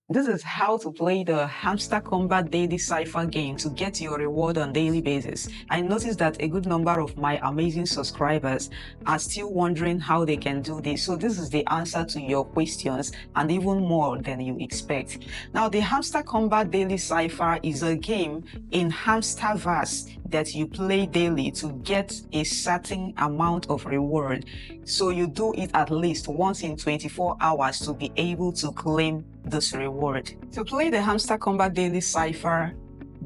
This is how to play the Hamster Kombat Daily Cipher game to get your reward on daily basis. I noticed that a good number of my amazing subscribers are still wondering how they can do this. So this is the answer to your questions and even more than you expect. Now, the Hamster Kombat Daily Cipher is a game in Hamster Verse that you play daily to get a certain amount of reward. So you do it at least once in 24 hours to be able to claim this reward. To play the Hamster Kombat Daily Cipher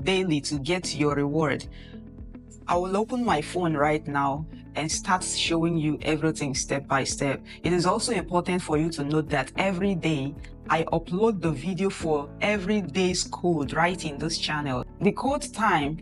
daily to get your reward, I will open my phone right now and start showing you everything step by step. It is also important for you to note that every day I upload the video for every day's code right in this channel. The code time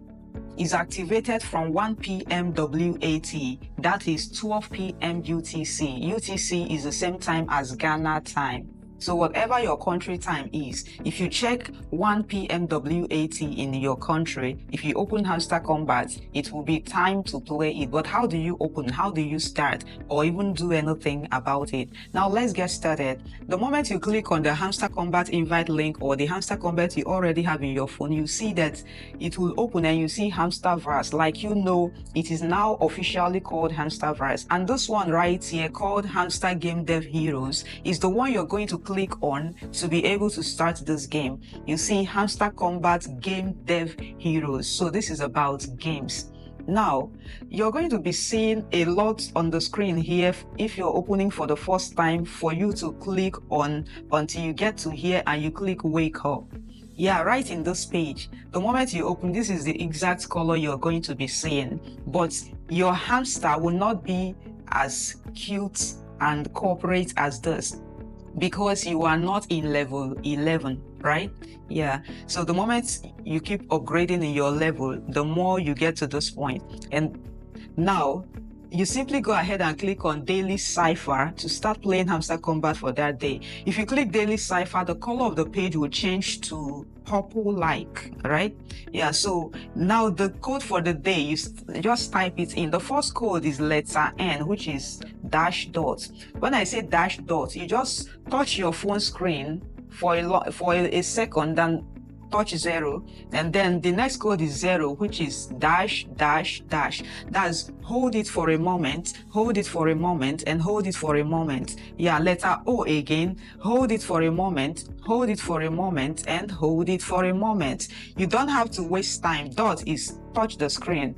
is activated from 1 p.m. WAT, that is 12 p.m. UTC. UTC is the same time as Ghana time. So whatever your country time is, if you check 1 p.m. WAT in your country, if you open Hamster Kombat, it will be time to play it. But how do you open? How do you start? Or even do anything about it? Now let's get started. The moment you click on the Hamster Kombat invite link or the Hamster Kombat you already have in your phone, you see that it will open and you see Hamster Verse. Like you know, it is now officially called Hamster Verse. And this one right here called Hamster Game Dev Heroes is the one you're going to click on to be able to start this game. You see Hamster Kombat Game Dev Heroes. So this is about games. Now, you're going to be seeing a lot on the screen here if you're opening for the first time for you to click on until you get to here and you click wake up. Yeah, right in this page. The moment you open, this is the exact color you're going to be seeing. But your hamster will not be as cute and corporate as this, because you are not in level 11, right? Yeah, so the moment you keep upgrading in your level, the more you get to this point. And now you simply go ahead and click on Daily Cipher to start playing Hamster Kombat for that day. If you click Daily Cipher, the color of the page will change to purple like, right? Yeah, so now the code for the day, you just type it in. The first code is letter N, which is dash dot. When I say dash dot, you just touch your phone screen for a second, then touch 0, and then the next code is 0, which is dash dash dash. That's hold it for a moment, hold it for a moment, and hold it for a moment. Yeah, letter O again, hold it for a moment, hold it for a moment, and hold it for a moment. You don't have to waste time. Dot is touch the screen,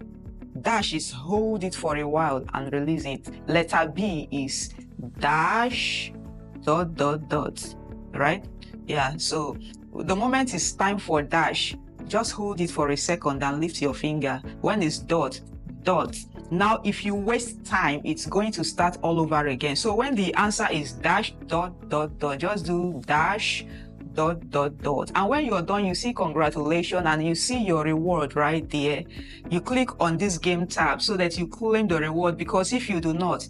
dash is hold it for a while and release it. Letter B is dash dot dot dot, right? Yeah, so the moment it's time for dash, just hold it for a second and lift your finger. When it's dot, dot. Now, if you waste time, it's going to start all over again. So when the answer is dash, dot, dot, dot, just do dash, dot, dot, dot. And when you're done, you see congratulations and you see your reward right there. You click on this game tab so that you claim the reward, because if you do not,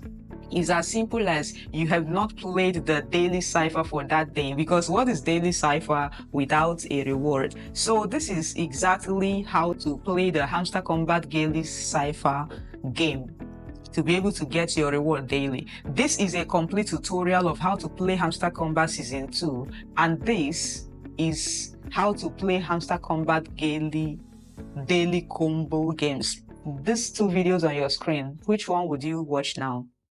it's as simple as you have not played the daily cipher for that day, because what is daily cipher without a reward? So this is exactly how to play the Hamster Kombat Daily Cipher game to be able to get your reward daily. This is a complete tutorial of how to play Hamster Kombat Season 2, and this is how to play Hamster Kombat daily combo games. These two videos on your screen, which one would you watch now?